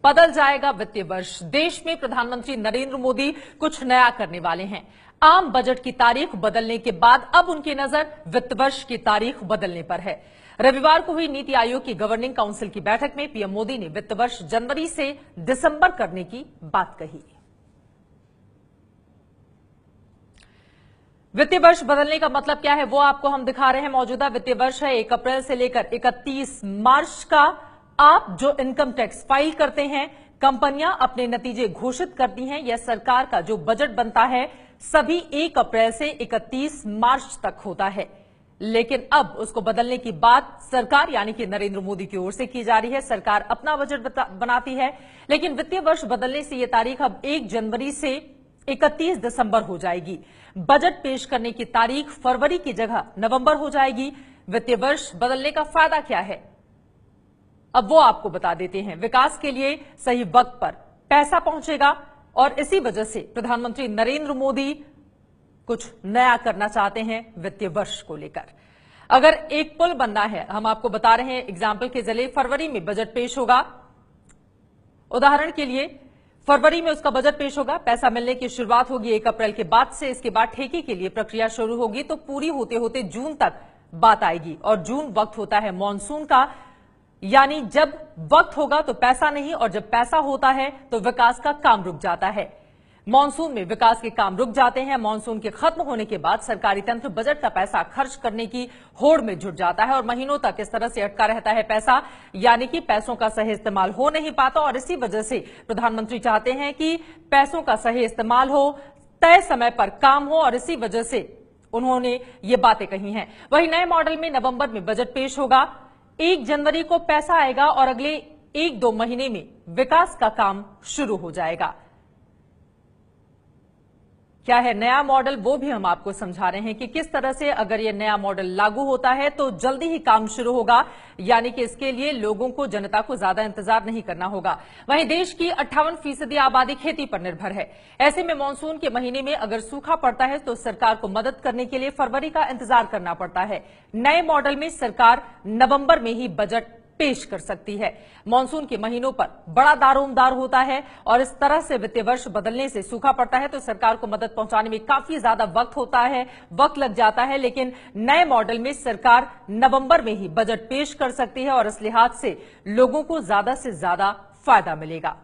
बदल जाएगा वित्तीय वर्ष। देश में प्रधानमंत्री नरेंद्र मोदी कुछ नया करने वाले हैं। आम बजट की तारीख बदलने के बाद अब उनकी नजर वित्त वर्ष की तारीख बदलने पर है। रविवार को हुई नीति आयोग की गवर्निंग काउंसिल की बैठक में पीएम मोदी ने वित्त वर्ष जनवरी से दिसंबर करने की बात कही। वित्तीय वर्ष बदलने का मतलब क्या है वो आपको हम दिखा रहे हैं। मौजूदा वित्तीय वर्ष है 1 अप्रैल से लेकर 31 मार्च का। आप जो इनकम टैक्स फाइल करते हैं, कंपनियां अपने नतीजे घोषित करती हैं, यह सरकार का जो बजट बनता है सभी 1 अप्रैल से 31 मार्च तक होता है। लेकिन अब उसको बदलने की बात सरकार यानी कि नरेंद्र मोदी की ओर से की जा रही है। सरकार अपना बजट बनाती है, लेकिन वित्तीय वर्ष बदलने से यह तारीख अब 1 जनवरी से 31 दिसंबर हो जाएगी। बजट पेश करने की तारीख फरवरी की जगह नवंबर हो जाएगी। वित्तीय वर्ष बदलने का फायदा क्या है, अब वो आपको बता देते हैं। विकास के लिए सही वक्त पर पैसा पहुंचेगा और इसी वजह से प्रधानमंत्री नरेंद्र मोदी कुछ नया करना चाहते हैं वित्तीय वर्ष को लेकर। अगर एक पुल बनना है, हम आपको बता रहे हैं एग्जाम्पल के जरिए, फरवरी में बजट पेश होगा। उदाहरण के लिए फरवरी में उसका बजट पेश होगा, पैसा मिलने की शुरुआत होगी 1 अप्रैल के बाद से। इसके बाद ठेके के लिए प्रक्रिया शुरू होगी, तो पूरी होते होते जून तक बात आएगी। और जून वक्त होता है मॉनसून का, यानी जब वक्त होगा तो पैसा नहीं, और जब पैसा होता है तो विकास का काम रुक जाता है। मॉनसून में विकास के काम रुक जाते हैं। मॉनसून के खत्म होने के बाद सरकारी तंत्र बजट का पैसा खर्च करने की होड़ में जुट जाता है और महीनों तक इस तरह से अटका रहता है पैसा, यानी कि पैसों का सही इस्तेमाल हो नहीं पाता। और इसी वजह से प्रधानमंत्री चाहते हैं कि पैसों का सही इस्तेमाल हो, तय समय पर काम हो, और इसी वजह से उन्होंने ये बातें कही हैं। वही नए मॉडल में नवंबर में बजट पेश होगा, 1 जनवरी को पैसा आएगा और अगले 1-2 महीने में विकास का काम शुरू हो जाएगा। क्या है नया मॉडल, वो भी हम आपको समझा रहे हैं कि किस तरह से अगर ये नया मॉडल लागू होता है तो जल्दी ही काम शुरू होगा, यानी कि इसके लिए लोगों को, जनता को ज्यादा इंतजार नहीं करना होगा। वहीं देश की 58% आबादी खेती पर निर्भर है। ऐसे में मानसून के महीने में अगर सूखा पड़ता है तो सरकार को मदद करने के लिए फरवरी का इंतजार करना पड़ता है। नए मॉडल में सरकार नवंबर में ही बजट पेश कर सकती है। मॉनसून के महीनों पर बड़ा दारोमदार होता है और इस तरह से वित्तीय वर्ष बदलने से सूखा पड़ता है तो सरकार को मदद पहुंचाने में काफी ज्यादा वक्त लग जाता है। लेकिन नए मॉडल में सरकार नवंबर में ही बजट पेश कर सकती है और इस लिहाज से लोगों को ज्यादा से ज्यादा फायदा मिलेगा।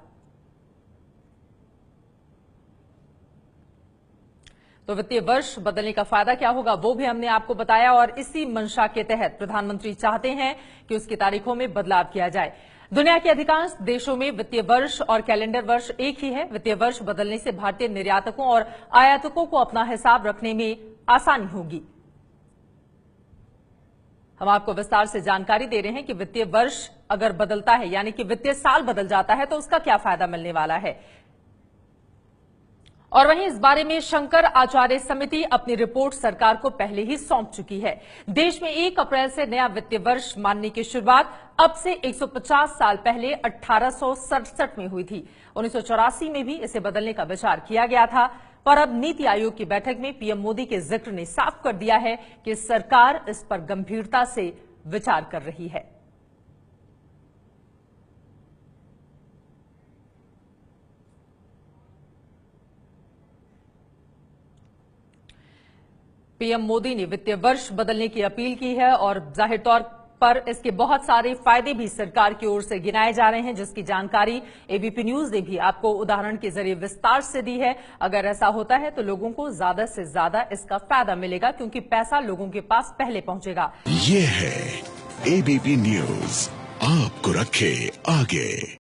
तो वित्तीय वर्ष बदलने का फायदा क्या होगा वो भी हमने आपको बताया, और इसी मंशा के तहत प्रधानमंत्री चाहते हैं कि उसकी तारीखों में बदलाव किया जाए। दुनिया के अधिकांश देशों में वित्तीय वर्ष और कैलेंडर वर्ष एक ही है। वित्तीय वर्ष बदलने से भारतीय निर्यातकों और आयातकों को अपना हिसाब रखने में आसानी होगी। हम आपको विस्तार से जानकारी दे रहे हैं कि वित्तीय वर्ष अगर बदलता है, यानी कि वित्तीय साल बदल जाता है, तो उसका क्या फायदा मिलने वाला है। और वहीं इस बारे में शंकर आचार्य समिति अपनी रिपोर्ट सरकार को पहले ही सौंप चुकी है। देश में 1 अप्रैल से नया वित्तीय वर्ष मानने की शुरुआत अब से 150 साल पहले 1867 में हुई थी। 1984 में भी इसे बदलने का विचार किया गया था, पर अब नीति आयोग की बैठक में पीएम मोदी के जिक्र ने साफ कर दिया है कि सरकार इस पर गंभीरता से विचार कर रही है। पीएम मोदी ने वित्तीय वर्ष बदलने की अपील की है और जाहिर तौर पर इसके बहुत सारे फायदे भी सरकार की ओर से गिनाए जा रहे हैं, जिसकी जानकारी एबीपी न्यूज ने भी आपको उदाहरण के जरिए विस्तार से दी है। अगर ऐसा होता है तो लोगों को ज्यादा से ज्यादा इसका फायदा मिलेगा, क्योंकि पैसा लोगों के पास पहले पहुंचेगा। ये है एबीपी न्यूज, आपको रखे आगे।